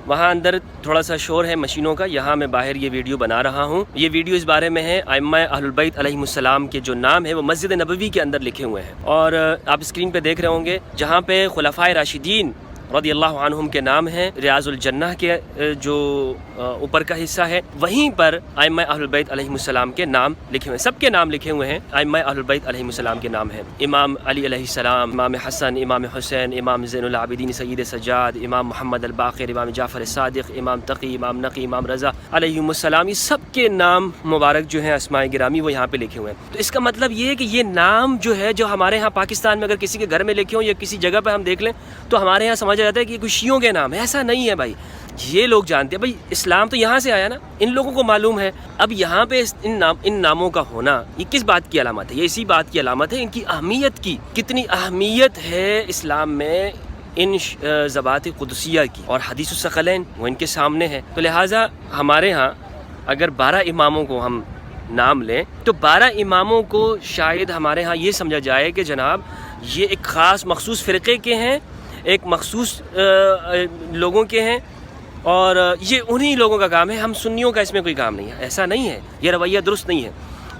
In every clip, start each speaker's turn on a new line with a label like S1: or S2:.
S1: وہاں اندر تھوڑا سا شور ہے مشینوں کا، یہاں میں باہر یہ ویڈیو بنا رہا ہوں. یہ ویڈیو اس بارے میں ہے ائمہ اہل البیت علیہم السلام کے جو نام ہے وہ مسجد نبوی کے اندر لکھے ہوئے ہیں، اور آپ اسکرین پہ دیکھ رہے ہوں گے جہاں پہ خلفائے راشدین رضی اللہ عنہم کے نام ہیں، ریاض الجنہ کے جو اوپر کا حصہ ہے، وہیں پر ائمہ اہل البیت علیہم السلام کے نام لکھے ہوئے ہیں. سب کے نام لکھے ہوئے ہیں، ائمہ اہل البیت علیہم السلام کے نام ہیں. امام علی علیہ السلام، امام حسن، امام حسین، امام زین العابدین سید سجاد، امام محمد الباقر، امام جعفر الصادق، امام تقی، امام نقی، امام رضا علیہم السلام، یہ سب کے نام مبارک جو ہیں اسماء گرامی وہ یہاں پہ لکھے ہوئے ہیں. تو اس کا مطلب یہ ہے کہ یہ نام جو ہے جو ہمارے ہاں پاکستان میں اگر کسی کے گھر میں لکھے ہوں یا کسی جگہ پہ ہم دیکھ لیں تو ہمارے یہاں سمجھا جاتا ہے کہ یہ کوئی شیعوں کے نام ہے. ایسا نہیں ہے بھائی، یہ لوگ جانتے ہیں بھائی اسلام تو یہاں سے آیا نا، ان لوگوں کو معلوم ہے. اب یہاں پہ ان ناموں کا ہونا یہ کس بات کی علامت ہے؟ یہ اسی بات کی علامت ہے ان کی اہمیت کی. کتنی اہمیت ہے اسلام میں ان ذوات قدسیہ کی، اور حدیث الثقلین وہ ان کے سامنے ہے. تو لہٰذا ہمارے ہاں اگر 12 اماموں کو ہم نام لیں تو 12 اماموں کو شاید ہمارے ہاں یہ سمجھا جائے کہ جناب یہ ایک خاص مخصوص فرقے کے ہیں، ایک مخصوص لوگوں کے ہیں، اور یہ انہی لوگوں کا کام ہے، ہم سنیوں کا اس میں کوئی کام نہیں ہے. ایسا نہیں ہے، یہ رویہ درست نہیں ہے.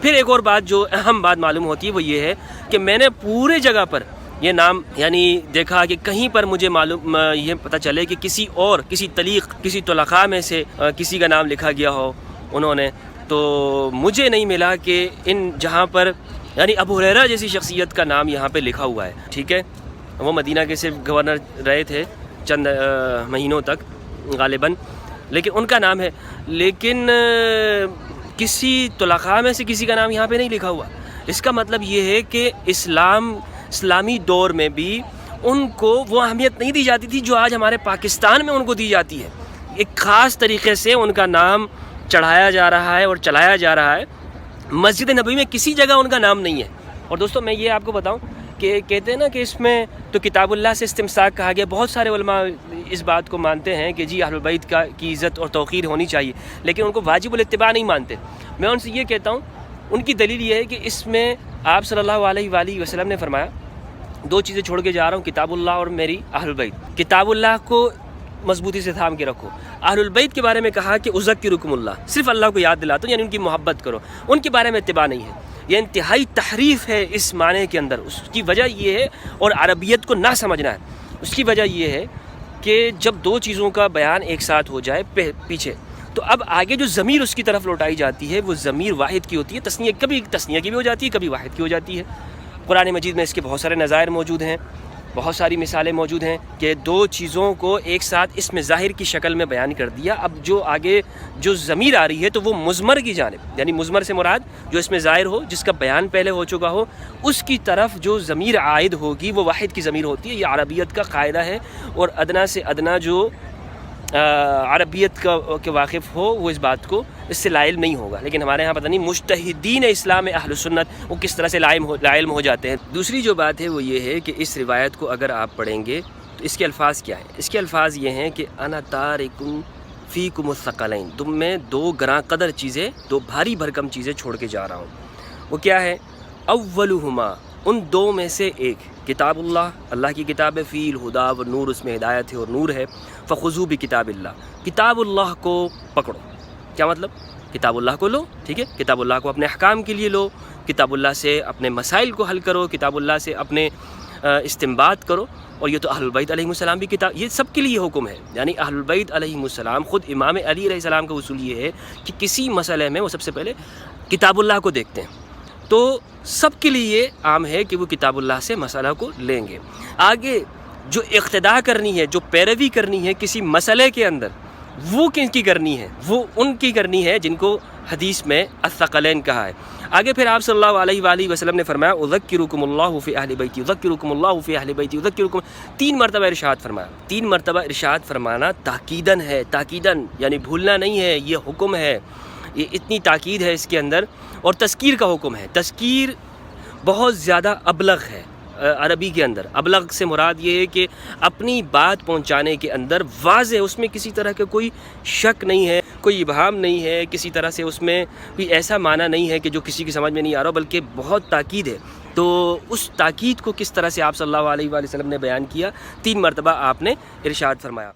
S1: پھر ایک اور بات جو اہم بات معلوم ہوتی ہے وہ یہ ہے کہ میں نے پورے جگہ پر یہ نام یعنی دیکھا کہ کہیں پر مجھے معلوم یہ پتہ چلے کہ کسی طلقاء میں سے کسی کا نام لکھا گیا ہو انہوں نے، تو مجھے نہیں ملا کہ ان جہاں پر یعنی ابو ہریرہ جیسی شخصیت کا نام یہاں پہ لکھا ہوا ہے. ٹھیک ہے، وہ مدینہ کے صرف گورنر رہے تھے چند مہینوں تک غالباً، لیکن ان کا نام ہے، لیکن کسی طلقاء میں سے کسی کا نام یہاں پہ نہیں لکھا ہوا. اس کا مطلب یہ ہے کہ اسلامی دور میں بھی ان کو وہ اہمیت نہیں دی جاتی تھی جو آج ہمارے پاکستان میں ان کو دی جاتی ہے. ایک خاص طریقے سے ان کا نام چڑھایا جا رہا ہے اور چلایا جا رہا ہے. مسجد نبوی میں کسی جگہ ان کا نام نہیں ہے. اور دوستوں میں یہ آپ کو بتاؤں کہ کہتے ہیں نا کہ اس میں تو کتاب اللہ سے استمساک کہا گیا. بہت سارے علماء اس بات کو مانتے ہیں کہ جی اہل البیت کی عزت اور توقیر ہونی چاہیے، لیکن ان کو واجب الاتباع نہیں مانتے. میں ان سے یہ کہتا ہوں، ان کی دلیل یہ ہے کہ اس میں آپ صلی اللہ علیہ وآلہ وسلم نے فرمایا 2 چیزیں چھوڑ کے جا رہا ہوں، کتاب اللہ اور میری اہل البیت. کتاب اللہ کو مضبوطی سے تھام کے رکھو. اہل البیت کے بارے میں کہا کہ اذکرکم اللہ، صرف اللہ کو یاد دلاتا ہوں، یعنی ان کی محبت کرو. ان کے بارے میں اتباع نہیں ہے. یہ انتہائی تحریف ہے اس معنی کے اندر. اس کی وجہ یہ ہے، اور عربیت کو نہ سمجھنا ہے، اس کی وجہ یہ ہے کہ جب 2 چیزوں کا بیان ایک ساتھ ہو جائے پیچھے، تو اب آگے جو ضمیر اس کی طرف لوٹائی جاتی ہے وہ ضمیر واحد کی ہوتی ہے. تثنیہ کبھی تثنیہ کی بھی ہو جاتی ہے، کبھی واحد کی ہو جاتی ہے. قرآن مجید میں اس کے بہت سارے نظائر موجود ہیں، بہت ساری مثالیں موجود ہیں کہ 2 چیزوں کو ایک ساتھ اس میں ظاہر کی شکل میں بیان کر دیا. اب جو آگے جو ضمیر آ رہی ہے تو وہ مضمر کی جانب، یعنی مضمر سے مراد جو اس میں ظاہر ہو، جس کا بیان پہلے ہو چکا ہو، اس کی طرف جو ضمیر عائد ہوگی وہ واحد کی ضمیر ہوتی ہے. یہ عربیت کا قاعدہ ہے، اور ادنا سے ادنا جو عربیت کے واقف ہو وہ اس بات کو اس سے لائل نہیں ہوگا. لیکن ہمارے ہاں پتہ نہیں مجتہدین اسلام اہل سنت وہ کس طرح سے لائل ہو جاتے ہیں. دوسری جو بات ہے وہ یہ ہے کہ اس روایت کو اگر آپ پڑھیں گے تو اس کے الفاظ کیا ہیں؟ اس کے الفاظ یہ ہیں کہ انا تارکم فیکم الثقلین، تم میں 2 گراں قدر چیزیں، 2 بھاری بھرکم چیزیں چھوڑ کے جا رہا ہوں. وہ کیا ہے؟ اولہما، ان 2 میں سے ایک، کتاب اللہ، اللہ کی کتاب ہے، فی الہدا و نور، اس میں ہدایت ہے اور نور ہے. فخذوا بکتاب اللہ، کتاب اللہ کو پکڑو. کیا مطلب؟ کتاب اللہ کو لو، ٹھیک ہے، کتاب اللہ کو اپنے احکام کے لیے لو، کتاب اللہ سے اپنے مسائل کو حل کرو، کتاب اللہ سے اپنے استنباط کرو. اور یہ تو اہل البیت علیہم السلام بھی کتاب، یہ سب کے لیے حکم ہے. یعنی اہل البیت علیہم السلام، خود امام علی علیہ السلام کا اصول یہ ہے کہ کسی مسئلے میں وہ سب سے پہلے کتاب اللہ کو دیکھتے ہیں. تو سب کے لیے عام ہے کہ وہ کتاب اللہ سے مسئلہ کو لیں گے. آگے جو اقتداء کرنی ہے، جو پیروی کرنی ہے کسی مسئلے کے اندر، وہ کن کی کرنی ہے؟ وہ ان کی کرنی ہے جن کو حدیث میں الثقلین کہا ہے. آگے پھر آپ صلی اللہ علیہ وآلہ وسلم نے فرمایا اذکرکم اللہ فی اہل بیتی، اذکرکم اللہ فی اہل بیتی، اذکرکم، 3 مرتبہ ارشاد فرمایا. 3 مرتبہ ارشاد فرمانا تاکیدن ہے، تاکیدن یعنی بھولنا نہیں ہے، یہ حکم ہے، یہ اتنی تاکید ہے اس کے اندر. اور تذکیر کا حکم ہے. تذکیر بہت زیادہ ابلغ ہے عربی کے اندر. ابلغ سے مراد یہ ہے کہ اپنی بات پہنچانے کے اندر واضح، اس میں کسی طرح کا کوئی شک نہیں ہے، کوئی ابہام نہیں ہے، کسی طرح سے اس میں کوئی ایسا معنی نہیں ہے کہ جو کسی کی سمجھ میں نہیں آ رہا، بلکہ بہت تاکید ہے. تو اس تاکید کو کس طرح سے آپ صلی اللہ علیہ وآلہ وسلم نے بیان کیا، 3 مرتبہ آپ نے ارشاد فرمایا.